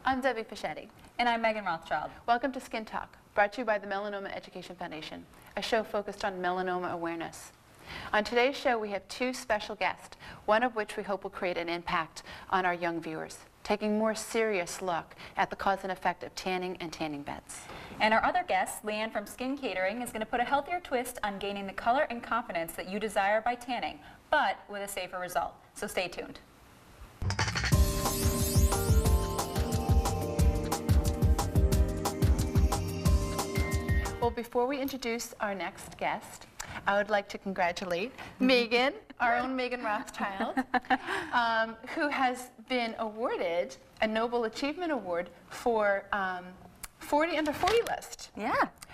I'm Debbie Fischetti. And I'm Megan Rothschild. Welcome to Skin Talk, brought to you by the Melanoma Education Foundation, a show focused on melanoma awareness. On today's show, we have two special guests, one of which we hope will create an impact on our young viewers, taking a more serious look at the cause and effect of tanning and tanning beds. And our other guest, Leanne from Skin Catering, is going to put a healthier twist on gaining the color and confidence that you desire by tanning, but with a safer result. So stay tuned. Well, before we introduce our next guest, I would like to congratulate Megan, our own Megan Rothschild, who has been awarded a Noble Achievement Award for 40 Under 40 list. Yeah,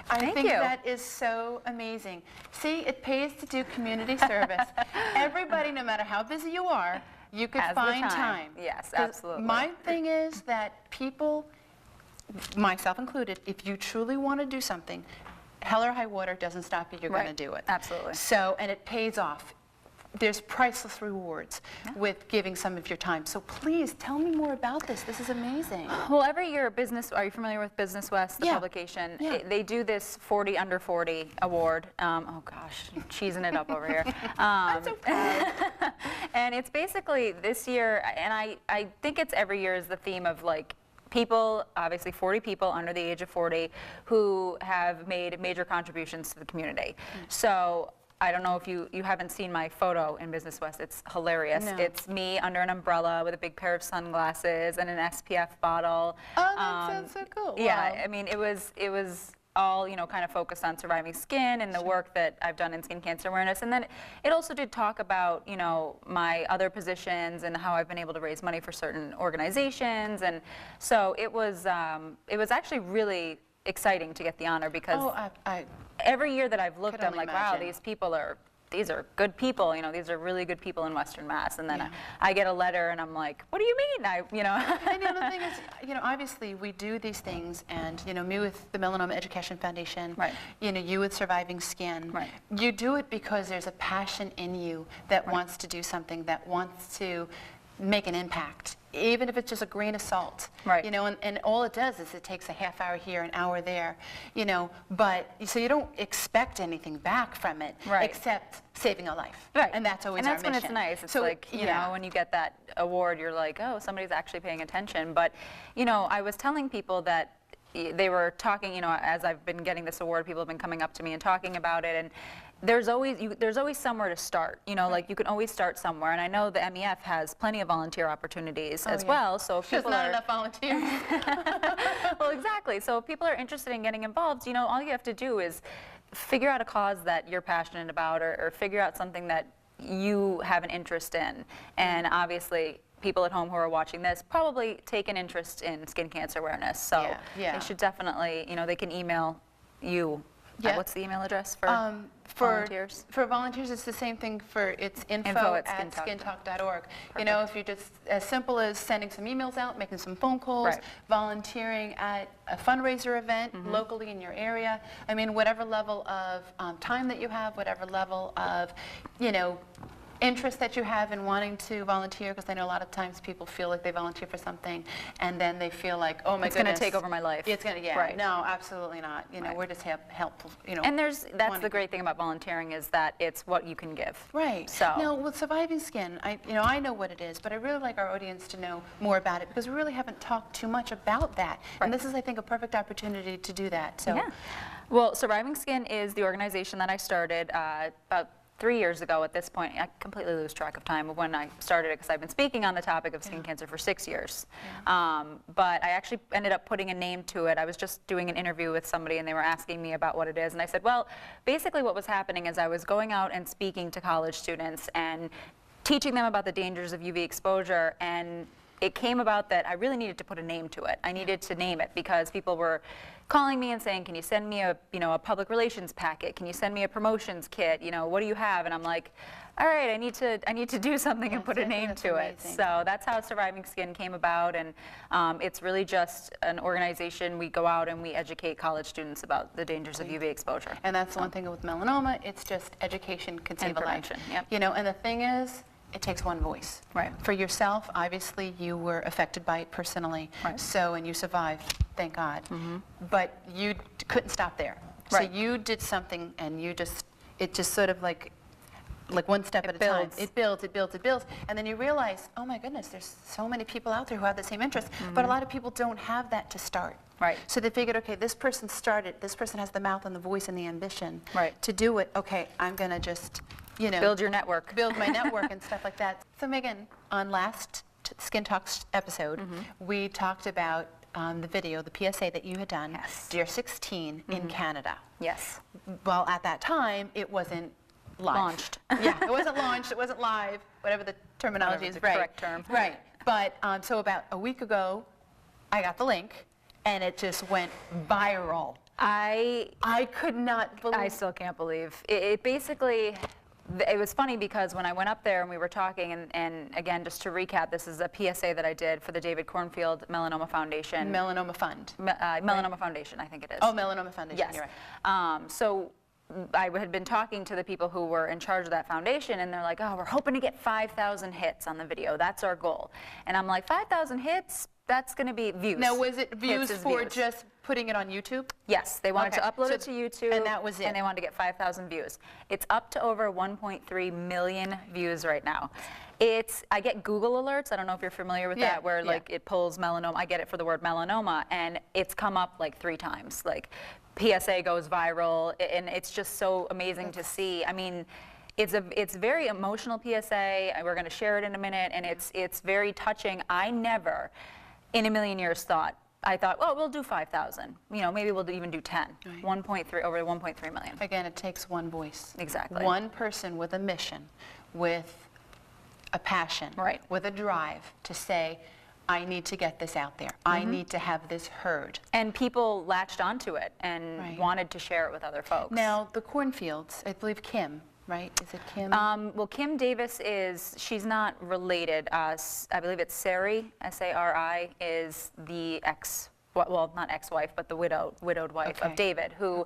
I think that is so amazing. See, it pays to do community service. Everybody, no matter how busy you are, you could find time. Yes, absolutely. My thing is that people, myself included, if you truly want to do something, hell or high water doesn't stop you, you're going to do it. Absolutely. So, and it pays off. There's priceless rewards with giving some of your time. So please tell me more about this. This is amazing. Well, every year, are you familiar with Business West, the publication? Yeah. They do this 40 Under 40 award. Oh gosh, I'm cheesing it up over here. That's okay. And it's basically this year, and I think it's every year is the theme of like, people, obviously 40 people under the age of 40 who have made major contributions to the community. So I don't know if you haven't seen my photo in Business West. It's hilarious. No. It's me under an umbrella with a big pair of sunglasses and an SPF bottle. Oh, that sounds so cool. Yeah, Wow. I mean, it was all, kind of focused on surviving skin and the work that I've done in skin cancer awareness. And then it also did talk about, my other positions and how I've been able to raise money for certain organizations. And so it was actually really exciting to get the honor because every year that I've looked, I'm like, wow, these are good people, these are really good people in Western Mass. And then I get a letter and I'm like, what do you mean? And the other thing is, obviously we do these things, and me with the Melanoma Education Foundation, you with Surviving Skin, you do it because there's a passion in you that wants to do something, that wants to make an impact, even if it's just a grain of salt, and all it does is it takes a half hour here, an hour there, but so you don't expect anything back from it, except saving a life, and that's always our mission. And that's when it's nice. It's so, like, when you get that award, you're like, oh, somebody's actually paying attention. But, I was telling people that they were talking, as I've been getting this award, people have been coming up to me and talking about it, and there's always somewhere to start, like you can always start somewhere, and I know the MEF has plenty of volunteer opportunities as well, so if people not enough volunteers. Well, exactly, so if people are interested in getting involved, all you have to do is figure out a cause that you're passionate about, or figure out something that you have an interest in, and obviously people at home who are watching this probably take an interest in skin cancer awareness, so they should definitely, they can email you. What's the email address for volunteers? For volunteers, it's the same thing. It's info at skintalk.org. If you're just as simple as sending some emails out, making some phone calls, volunteering at a fundraiser event locally in your area. I mean, whatever level of time that you have, whatever level of, interest that you have in wanting to volunteer, because I know a lot of times people feel like they volunteer for something and then they feel like, oh my goodness, it's going to take over my life. It's going to, no, absolutely not. We're just helpful. And that's the great thing about volunteering, is that it's what you can give. Right. So now with Surviving Skin, I know what it is, but I really like our audience to know more about it, because we really haven't talked too much about that. And this is, I think, a perfect opportunity to do that. So. Yeah. Well, Surviving Skin is the organization that I started about 3 years ago at this point. I completely lose track of time of when I started it, because I've been speaking on the topic of skin cancer for 6 years. But I actually ended up putting a name to it. I was just doing an interview with somebody and they were asking me about what it is, and I said, well, basically what was happening is I was going out and speaking to college students and teaching them about the dangers of UV exposure, and it came about that I really needed to put a name to it. I needed to name it because people were calling me and saying, can you send me a public relations packet? Can you send me a promotions kit? What do you have? And I'm like, all right, I need to do something and put a name to it. So that's how Surviving Skin came about, and it's really just an organization. We go out and we educate college students about the dangers of UV exposure. And that's the one thing with melanoma, it's just education can save a life. Yep. And the thing is, it takes one voice. Right. For yourself, obviously, you were affected by it personally. Right. So, and you survived, thank God. But you couldn't stop there. Right. So you did something, and it just sort of like one step at a time. It builds, it builds, it builds. And then you realize, oh my goodness, there's so many people out there who have the same interest. But a lot of people don't have that to start. Right. So they figured, okay, this person started, this person has the mouth and the voice and the ambition Right. to do it. Okay, I'm going to just, build your network. build my network and stuff like that. So Megan, on last Skin Talks episode, we talked about the video, the PSA that you had done, Yes. Dear 16 in Canada. Yes. Well, at that time, it wasn't live. Launched. Yeah, it wasn't launched, it wasn't live, whatever the terminology Whatever is, the right. correct term. Right, but so about a week ago, I got the link, and it just went viral. I could not believe. I still can't believe. It basically, it was funny because when I went up there and we were talking, and again, just to recap, this is a PSA that I did for the David Cornfield Melanoma Foundation. Melanoma Fund. Melanoma Foundation, I think it is. Oh, Melanoma Foundation, Yes. you're right. So I had been talking to the people who were in charge of that foundation, and they're like, oh, we're hoping to get 5,000 hits on the video. That's our goal. And I'm like, 5,000 hits? That's going to be views. Now, was it views Hits is for views. just putting it on YouTube? Yes, they wanted to Okay. upload So- it to YouTube. and that was it. And they wanted to get 5,000 views. It's up to over 1.3 million views right now. I get Google alerts, I don't know if you're familiar with Yeah, that, where yeah. like it pulls melanoma, I get it for the word melanoma, and it's come up like 3 times. Like PSA goes viral, and it's just so amazing to see. I mean, it's very emotional PSA, and we're going to share it in a minute, and it's very touching. I never in a million years I thought, well, we'll do 5,000. Maybe we'll even do 10. Right. 1.3, over 1.3 million. Again, it takes one voice. Exactly. One person with a mission, with a passion, Right. with a drive to say, I need to get this out there. I need to have this heard. And people latched onto it and Right. wanted to share it with other folks. Now, the Cornfields, I believe Kim, right? Is it Kim? Well, Kim Davis she's not related. I believe it's Sari, S-A-R-I, is the well, not ex-wife, but the widowed wife of Okay. David, who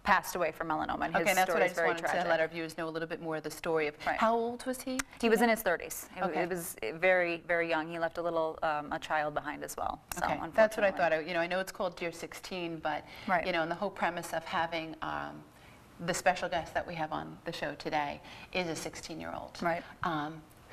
passed away from melanoma, and his Okay, that's what story I is just very wanted tragic. to let our viewers know a little bit more of the story of. Right. How old was he? He was in his 30s. Okay. It was very, very young. He left a child behind as well. So, Okay, unfortunately. that's what I thought. I know it's called Dear 16, but Right. and the whole premise of having the special guest that we have on the show today is a 16-year-old Right.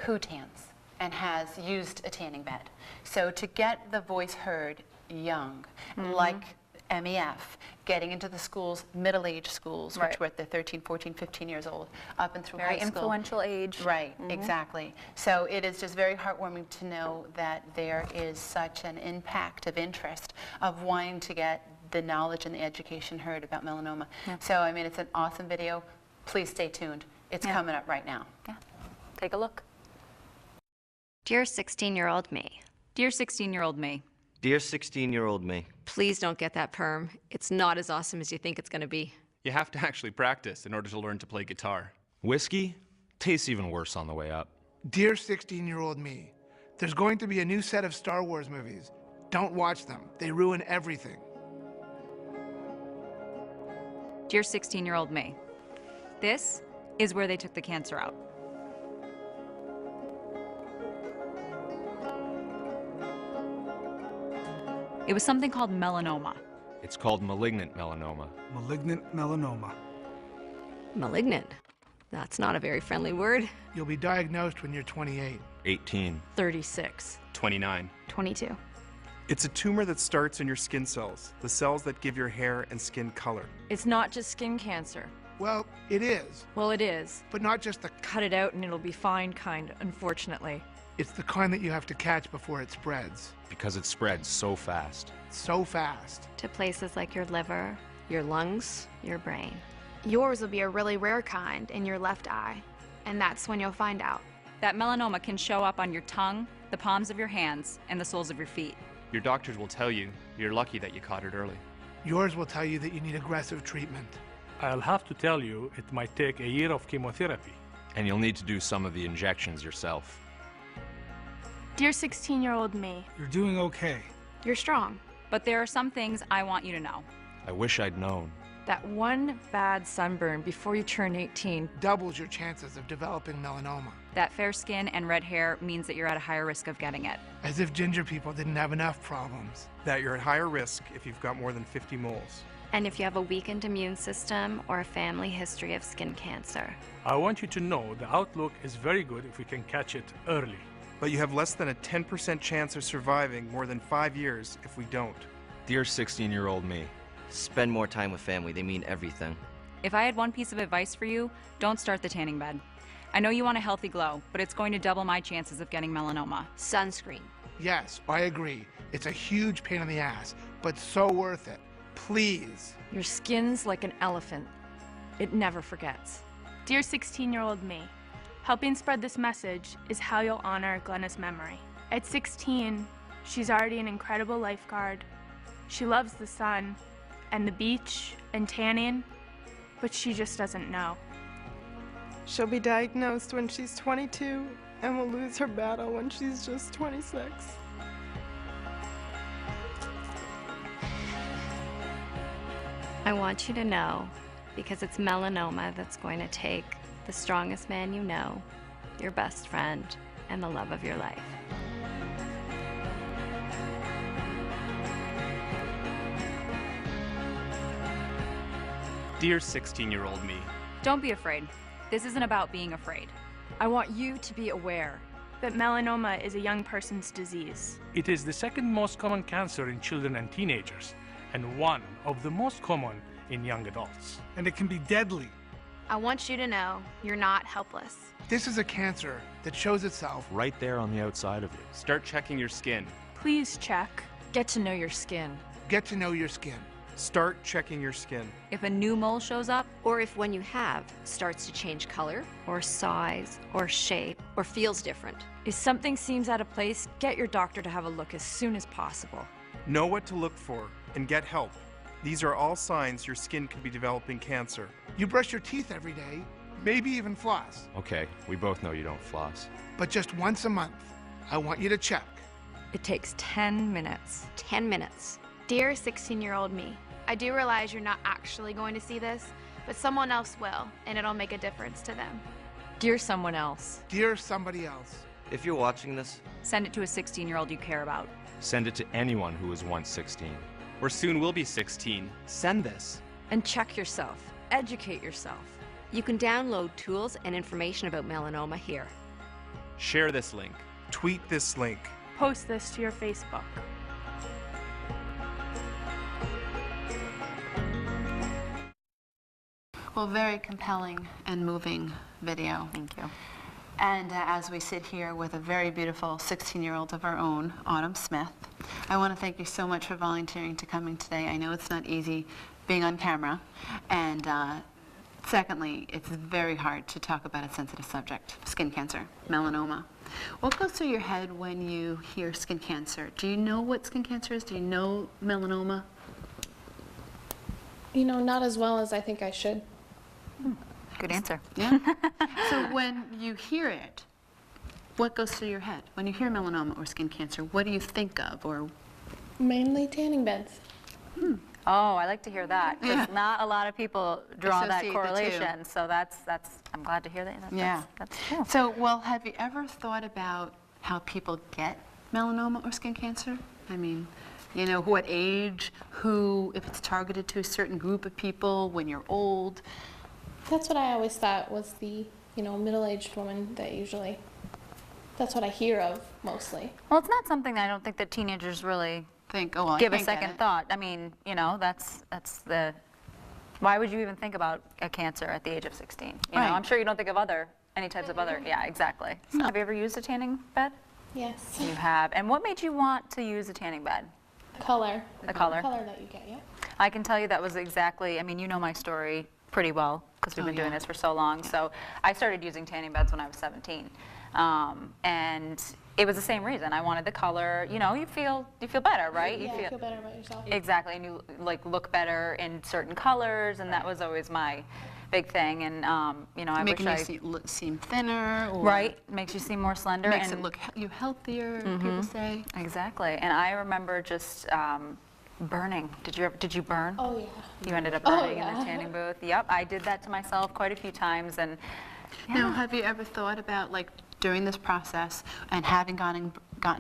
Who tans and has used a tanning bed. So to get the voice heard young, like MEF, getting into the schools, middle-aged schools, which Right. were at the 13, 14, 15 years old, up and through Very high school. influential age. Right, exactly. So it is just very heartwarming to know that there is such an impact of interest of wanting to get the knowledge and the education heard about melanoma. Yeah. So, I mean, it's an awesome video. Please stay tuned. It's Yeah. coming up right now. Yeah. Take a look. Dear 16-year-old me, Dear 16-year-old me, Dear 16-year-old me, please don't get that perm. It's not as awesome as you think it's going to be. You have to actually practice in order to learn to play guitar. Whiskey tastes even worse on the way up. Dear 16-year-old me, there's going to be a new set of Star Wars movies. Don't watch them. They ruin everything. Dear 16-year-old me, this is where they took the cancer out. It was something called melanoma. It's called malignant melanoma. Malignant melanoma. Malignant. That's not a very friendly word. You'll be diagnosed when you're 28. 18. 36. 29. 22. It's a tumor that starts in your skin cells, the cells that give your hair and skin color. It's not just skin cancer. Well, it is, Well, it is. but not just the... Cut it out and it'll be fine kind, unfortunately. It's the kind that you have to catch before it spreads. Because it spreads so fast. So fast. To places like your liver, your lungs, your brain. Yours will be a really rare kind in your left eye, and that's when you'll find out. That melanoma can show up on your tongue, the palms of your hands, and the soles of your feet. Your doctors will tell you you're lucky that you caught it early. Yours will tell you that you need aggressive treatment. I'll have to tell you it might take a year of chemotherapy. And you'll need to do some of the injections yourself. Dear 16-year-old me, You're doing okay. you're strong. But there are some things I want you to know. I wish I'd known. That one bad sunburn before you turn 18 doubles your chances of developing melanoma. That fair skin and red hair means that you're at a higher risk of getting it. As if ginger people didn't have enough problems. That you're at higher risk if you've got more than 50 moles. And if you have a weakened immune system or a family history of skin cancer. I want you to know the outlook is very good if we can catch it early. But you have less than a 10% chance of surviving more than 5 years if we don't. Dear 16-year-old me, Spend more time with family. They mean everything. If I had one piece of advice for you, don't start the tanning bed. I know you want a healthy glow, but it's going to double my chances of getting melanoma. Sunscreen. Yes, I agree. It's a huge pain in the ass, but so worth it. Please. Your skin's like an elephant. It never forgets. Dear 16-year-old me, helping spread this message is how you'll honor Glenna's memory. At 16, she's already an incredible lifeguard. She loves the sun and the beach and tanning, but she just doesn't know. She'll be diagnosed when she's 22 and will lose her battle when she's just 26. I want you to know, because it's melanoma that's going to take the strongest man you know, your best friend, and the love of your life. Dear 16-year-old me, Don't be afraid. This isn't about being afraid. I want you to be aware that melanoma is a young person's disease. It is the second most common cancer in children and teenagers, and one of the most common in young adults. And it can be deadly. I want you to know you're not helpless. This is a cancer that shows itself right there on the outside of you. Start checking your skin. Please check. Get to know your skin. Get to know your skin. Start checking your skin. If a new mole shows up, Or if one you have starts to change color, Or size, or shape. or feels different. If something seems out of place, get your doctor to have a look as soon as possible. Know what to look for and get help. These are all signs your skin could be developing cancer. You brush your teeth every day, maybe even floss. Okay, we both know you don't floss. But just once a month, I want you to check. It takes 10 minutes. 10 minutes. Dear 16-year-old me, I do realize you're not actually going to see this, but someone else will, and it'll make a difference to them. Dear someone else. Dear somebody else. If you're watching this, send it to a 16-year-old you care about. Send it to anyone who was once 16. Or soon will be 16. Send this. And check yourself. Educate yourself. You can download tools and information about melanoma here. Share this link. Tweet this link. Post this to your Facebook. Well, very compelling and moving video. Thank you. And as we sit here with a very beautiful 16-year-old of our own, Autumn Smith, I want to thank you so much for volunteering to coming today. I know it's not easy being on camera, and secondly, it's very hard to talk about a sensitive subject, skin cancer, melanoma. What goes through your head when you hear skin cancer? Do you know what skin cancer is? Do you know melanoma? You know, not as well as I think I should. Good answer. Yeah. So when you hear it, what goes through your head? When you hear melanoma or skin cancer, what do you think of? Or Mainly tanning beds. Oh, I like to hear that, because Yeah. not a lot of people draw that Associate the two. correlation. So that's I'm glad to hear that. That's cool. So, well, have you ever thought about how people get melanoma or skin cancer? I mean, you know, what age, who, if it's targeted to a certain group of people, when you're old. That's what I always thought was the, middle-aged woman that usually, that's what I hear of mostly. Well, it's not something that I don't think that teenagers really Think, oh, well, give I a can't get second it. thought. I mean, that's the, why would you even think about a cancer at the age of 16? You Right. know, I'm sure you don't think of any types of other, yeah, exactly. No. Have you ever used a tanning bed? Yes. You have. And what made you want to use a tanning bed? The color. The color. The color that you get, yeah. I can tell you that was exactly, I mean, you know my story pretty well, because we've been doing this for so long. So I started using tanning beds when I was 17. And it was the same reason. I wanted the color, you feel better, right? Yeah, you feel better about yourself. Exactly, and you look better in certain colors, and that was always my big thing. And I Making wish you seem thinner. Or right, makes you seem more slender. Makes and it look you healthier, people say. Exactly, and I remember just Burning. Did you burn? Oh, yeah. You ended up Oh, burning in yeah. the tanning booth? Yep, I did that to myself quite a few times, and yeah. Now, have you ever thought about, like, during this process and having gotten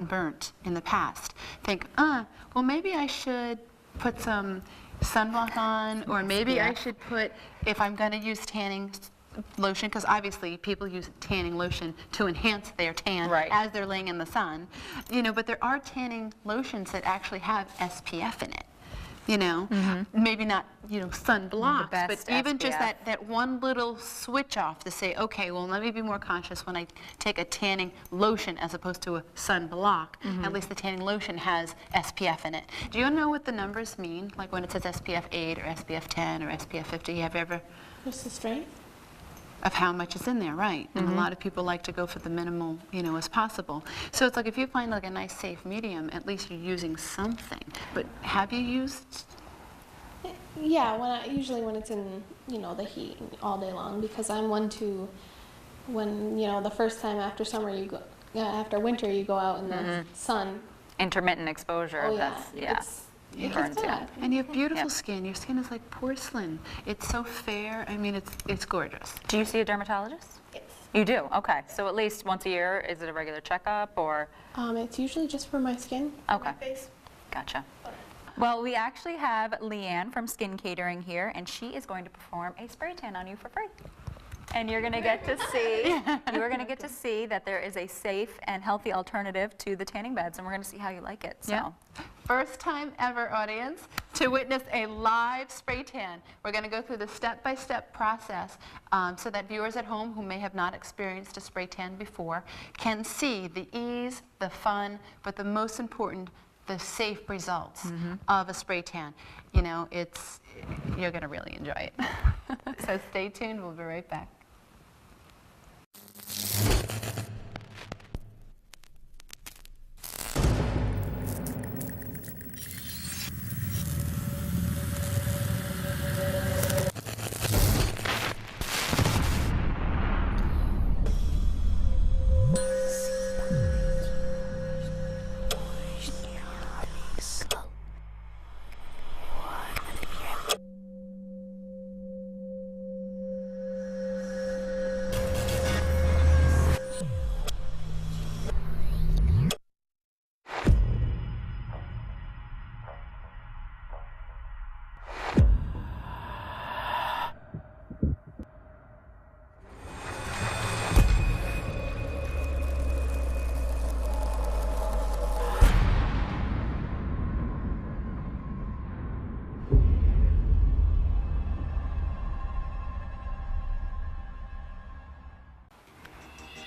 burnt in the past, think, well, maybe I should put some sunblock on, or maybe I should put, if I'm going to use tanning lotion, because obviously people use tanning lotion to enhance their tan as they're laying in the sun, you know, but there are tanning lotions that actually have SPF in it. You know, maybe not, you know, sunblocks, but even just that one little switch off to say, okay, well, let me be more conscious when I take a tanning lotion as opposed to a sunblock. At least the tanning lotion has SPF in it. Do you know what the numbers mean? Like when it says SPF 8 or SPF 10 or SPF 50, have you ever? What's the strength? Of how much is in there, right? And a lot of people like to go for the minimal, you know, as possible. So it's like if you find like a nice safe medium, at least you're using something. But have you used? Yeah, usually when it's in, you know, the heat all day long, because I'm one to, when, you know, the first time after summer you go, after winter you go out in the sun. Intermittent exposure. Oh yeah. It gets bad. And you have beautiful skin. Your skin is like porcelain. It's so fair. I mean, it's gorgeous. Do you see a dermatologist? Yes. You do? Okay. So at least once a year, is it a regular checkup or? It's usually just for my skin. Okay. My face. Gotcha. Well, we actually have Leanne from Skin Catering here, and she is going to perform a spray tan on you for free. And you're going to get to see, that there is a safe and healthy alternative to the tanning beds, and we're going to see how you like it. So. Yeah. First time ever, audience, to witness a live spray tan. We're going to go through the step-by-step process so that viewers at home who may have not experienced a spray tan before can see the ease, the fun, but the most important, the safe results of a spray tan. You know, you're going to really enjoy it. So stay tuned. We'll be right back.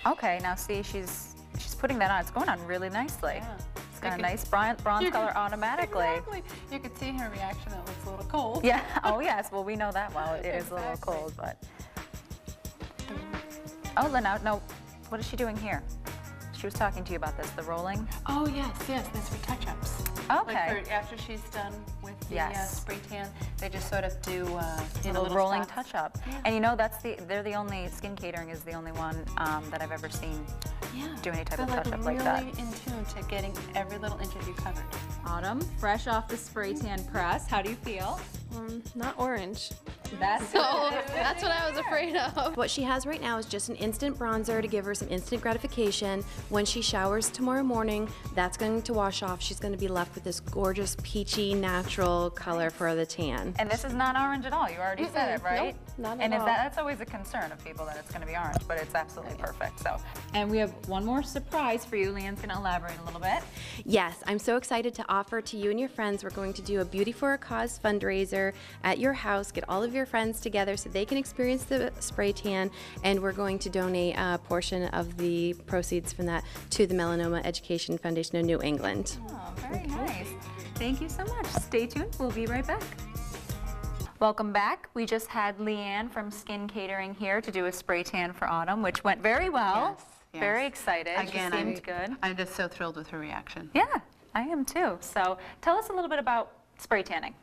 Okay, now see, she's putting that on. It's going on really nicely. Yeah. It's got a nice bronze color automatically. Exactly. You could see her reaction. It looks a little cold. Yeah. Oh yes. Well, we know that well. It is a little cold, but. Oh, no. What is she doing here? She was talking to you about this, the rolling. Oh yes. That's for touch-ups. Okay. Like after she's done with the spray tan, they just sort of do little rolling spots. touch-up. Yeah. And you know, they're the only, Skin Catering is the only one that I've ever seen do any type of touch-up like that. Really in tune to getting every little inch of you covered. Autumn, fresh off the spray tan press, how do you feel? Not orange. That's what I was afraid of. What she has right now is just an instant bronzer to give her some instant gratification. When she showers tomorrow morning, that's going to wash off. She's going to be left with this gorgeous peachy natural color for the tan. And this is not orange at all. You already said it, right? Nope, not and at all. That's always a concern of people, that it's going to be orange, but it's absolutely perfect. So, and we have one more surprise for you. Leanne's going to elaborate a little bit. Yes, I'm so excited to offer to you and your friends. We're going to do a Beauty for a Cause fundraiser at your house. Get all of your friends together so they can experience the spray tan, and we're going to donate a portion of the proceeds from that to the Melanoma Education Foundation of New England. Oh, very nice. Thank you so much. Stay tuned. We'll be right back. Welcome back. We just had Leanne from Skin Catering here to do a spray tan for Autumn, which went very well. Yes. Very excited. Again, she seemed good. I'm just so thrilled with her reaction. Yeah, I am too. So tell us a little bit about spray tanning.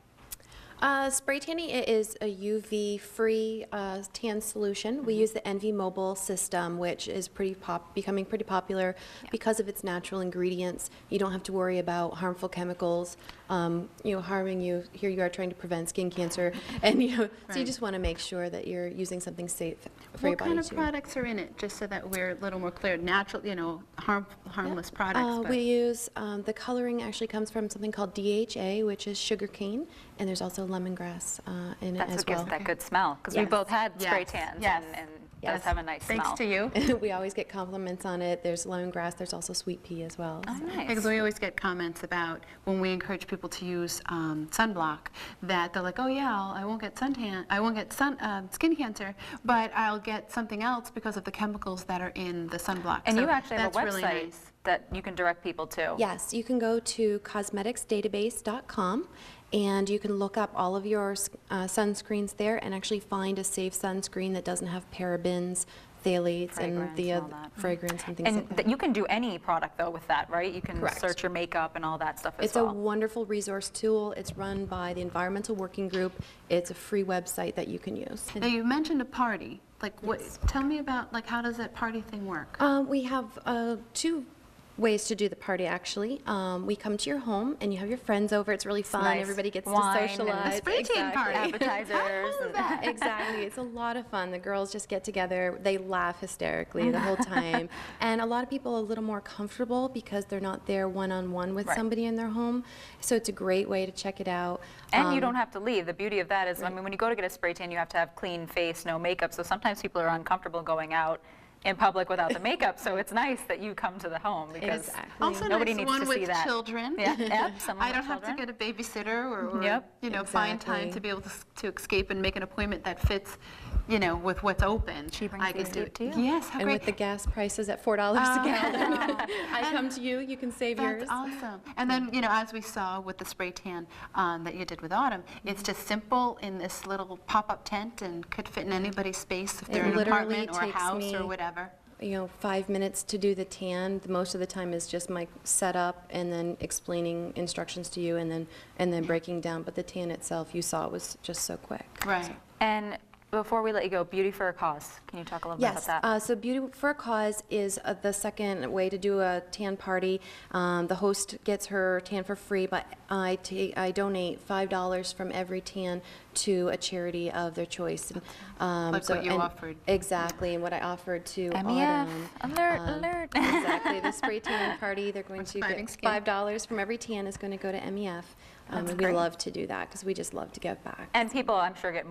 Spray tanning is a UV-free tan solution. We use the NV Mobile system, which is becoming pretty popular because of its natural ingredients. You don't have to worry about harmful chemicals, harming you. Here you are trying to prevent skin cancer, and so you just want to make sure that you're using something safe for your body too. What kind of products are in it, just so that we're a little more clear? Natural, harmless products. We use the coloring actually comes from something called DHA, which is sugar cane, and there's also lemongrass in it as well. That's what gives that good smell, because we both had spray tans, and it does have a nice smell. Thanks to you. We always get compliments on it. There's lemongrass, there's also sweet pea as well. Oh, nice. Because we always get comments about when we encourage people to use sunblock, that they're like, oh yeah, I won't get suntan, I won't get skin cancer, but I'll get something else because of the chemicals that are in the sunblock. And so you actually have a website really nice. that you can direct people to. Yes, you can go to cosmeticsdatabase.com, and you can look up all of your sunscreens there and actually find a safe sunscreen that doesn't have parabens, phthalates, and the fragrance and things like that. And you can do any product, though, with that, right? You can search your makeup and all that stuff as well. It's a wonderful resource tool. It's run by the Environmental Working Group. It's a free website that you can use. Now, you mentioned a party. Like, tell me about, how does that party thing work? We have two ways to do the party, actually. We come to your home and you have your friends over. It's really fun. Nice. Everybody gets Wine to socialize. And a spray tan party. Appetizers. Exactly. It's a lot of fun. The girls just get together. They laugh hysterically the whole time. And a lot of people are a little more comfortable because they're not there one-on-one with somebody in their home. So it's a great way to check it out. And you don't have to leave. The beauty of that is, I mean, when you go to get a spray tan, you have to have clean face, no makeup. So sometimes people are uncomfortable going out in public without the makeup, so it's nice that you come to the home because also nobody nice needs one to with see that. Children. Yeah, I don't have to get a babysitter or find time to be able to escape and make an appointment that fits, with what's open. She brings I can do it to you. Yes, how and great. with the gas prices at $4 a gallon, I come to you. You can save yours. That's awesome. And then, as we saw with the spray tan that you did with Autumn, it's just simple in this little pop-up tent and could fit in anybody's space if they're in an apartment or a house or whatever. 5 minutes to do the tan. Most of the time is just my setup and then explaining instructions to you and then breaking down. But the tan itself, you saw, was just so quick. Right. So. And before we let you go, Beauty for a Cause. Can you talk a little bit about that? Yes. So Beauty for a Cause is the second way to do a tan party. The host gets her tan for free, but I donate $5 from every tan to a charity of their choice. Like what you offered. Exactly, and what I offered to MEF. Autumn. Alert. Exactly, the spray tan party, they're going to get $5 from every tan is going to go to MEF. And we love to do that because we just love to give back. And people, I'm sure, get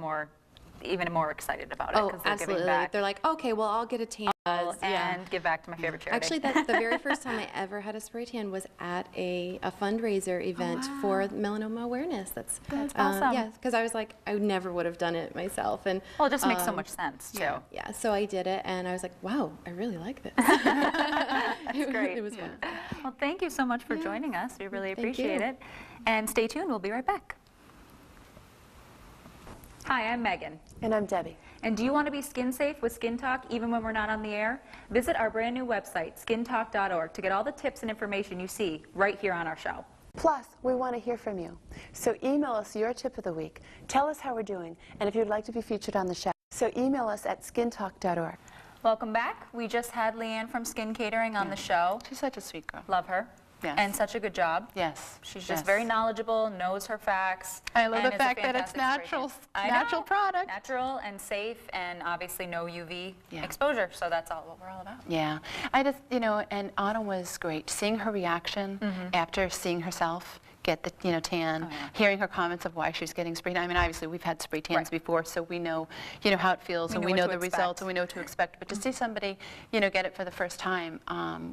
even more excited about it because they're giving back. They're like, okay, well, I'll get a tan. And give back to my favorite charity. Actually, that's the very first time I ever had a spray tan was at a fundraiser event for melanoma awareness. That's awesome. Yeah, because I was like, I never would have done it myself. And well, it just makes so much sense, too. Yeah, so I did it, and I was like, wow, I really like this. That's great. It was fun. Well, thank you so much for joining us. We really appreciate it. And stay tuned. We'll be right back. Hi, I'm Megan. And I'm Debbie. And do you want to be skin safe with Skin Talk even when we're not on the air? Visit our brand new website, skintalk.org, to get all the tips and information you see right here on our show. Plus, we want to hear from you. So email us your tip of the week. Tell us how we're doing, and if you'd like to be featured on the show. So email us at skintalk.org. Welcome back. We just had Leanne from Skin Catering on the show. She's such a sweet girl. Love her. Yes. And such a good job. Yes. She's just very knowledgeable, knows her facts. I love the fact that it's natural product. Natural and safe, and obviously no UV exposure, so that's all what we're all about. Yeah. I just, and Autumn was great. Seeing her reaction after seeing herself get the tan, hearing her comments of why she was getting spray tan. I mean, obviously we've had spray tans before, so we know, how it feels, and we know the results, and we know what to expect. But to see somebody, get it for the first time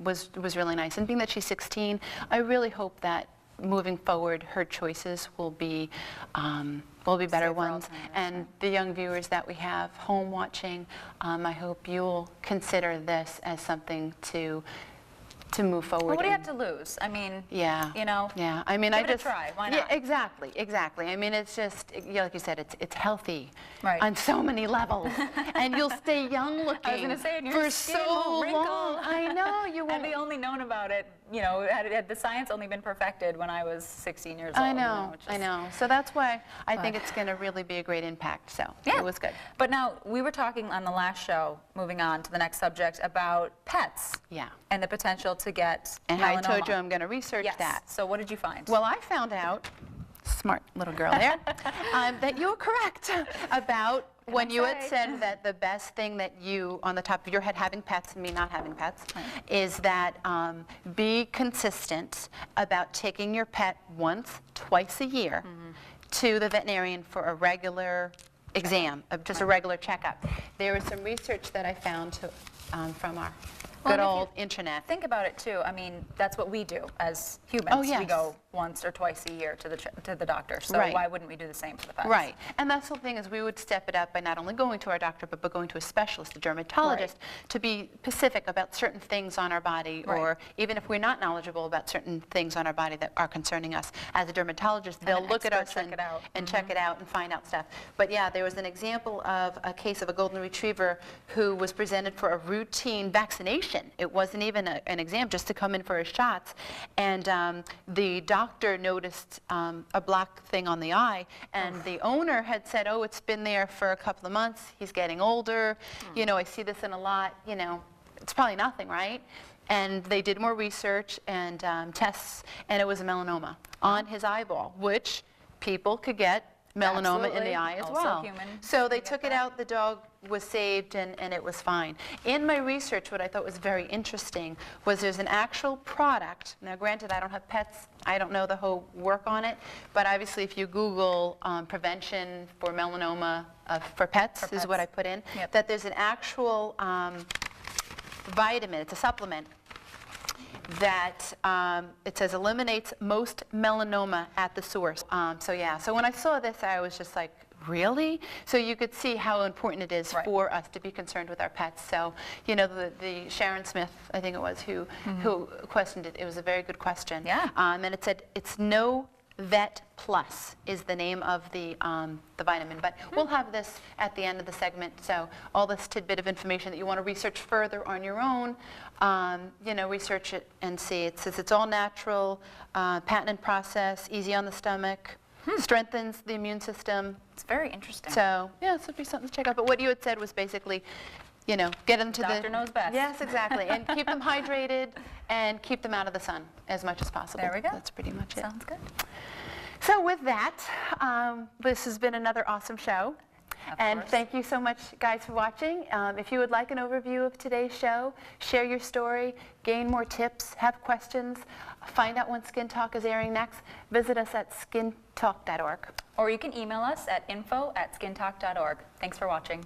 was really nice. And being that she's 16, I really hope that moving forward, her choices will be better ones. And the young viewers that we have home watching, I hope you'll consider this as something to move forward. Well, what do you have to lose? I mean, Yeah. I mean, give it a try. Why not? Yeah, exactly. I mean, it's just, like you said, it's healthy on so many levels, and you'll stay young looking I was going to say, and your for skin so won't wrinkle. long. I know you won't. And we only known about it you know, had the science only been perfected when I was 16 years old. I know, I know. So that's why I think it's going to really be a great impact. So yeah, it was good. But now, we were talking on the last show, moving on to the next subject, about pets. Yeah. And the potential to get and melanoma. I told you I'm going to research that. So what did you find? Well, I found out, smart little girl there, that you were correct about when you had said that the best thing that you, on the top of your head, having pets and me not having pets, is that be consistent about taking your pet once, twice a year to the veterinarian for a regular exam, just a regular checkup. There was some research that I found from our good old internet. Think about it too. I mean, that's what we do as humans. Oh, yes. We go once or twice a year to the doctor. So why wouldn't we do the same for the pets? Right. And that's the thing is we would step it up by not only going to our doctor, but going to a specialist, a dermatologist, to be specific about certain things on our body, or even if we're not knowledgeable about certain things on our body that are concerning us. As a dermatologist, they'll look at us and check it out and find out stuff. But yeah, there was an example of a case of a golden retriever who was presented for a routine vaccination. It wasn't even an exam, just to come in for his shots. And the doctor noticed a black thing on the eye, and the owner had said, oh, it's been there for a couple of months. He's getting older. You know, I see this in a lot. You know, it's probably nothing, right? And they did more research and tests, and it was a melanoma on his eyeball, which people could get melanoma in the eye as well. So they took it out, the dog was saved, and it was fine. In my research, what I thought was very interesting was there's an actual product. Now granted, I don't have pets, I don't know the whole work on it, but obviously if you Google prevention for melanoma for pets is what I put in, that there's an actual vitamin, it's a supplement, that it says eliminates most melanoma at the source. So yeah, so when I saw this, I was just like, really? So you could see how important it is for us to be concerned with our pets. So, you know, the Sharon Smith, I think it was, who questioned it. It was a very good question. Yeah. And it said, it's No Vet Plus is the name of the vitamin. But we'll have this at the end of the segment. So all this tidbit of information that you want to research further on your own, you know, research it and see. It says it's all natural, patented process, easy on the stomach, strengthens the immune system. It's very interesting. So yeah, this would be something to check out. But what you had said was basically, you know, get them to Doctor knows best. Yes, exactly. And keep them hydrated and keep them out of the sun as much as possible. There we go. That's pretty much it. Sounds good. So with that, this has been another awesome show. And thank you so much, guys, for watching. If you would like an overview of today's show, share your story, gain more tips, have questions, find out when Skin Talk is airing next, visit us at skintalk.org. Or you can email us at info@skintalk.org. Thanks for watching.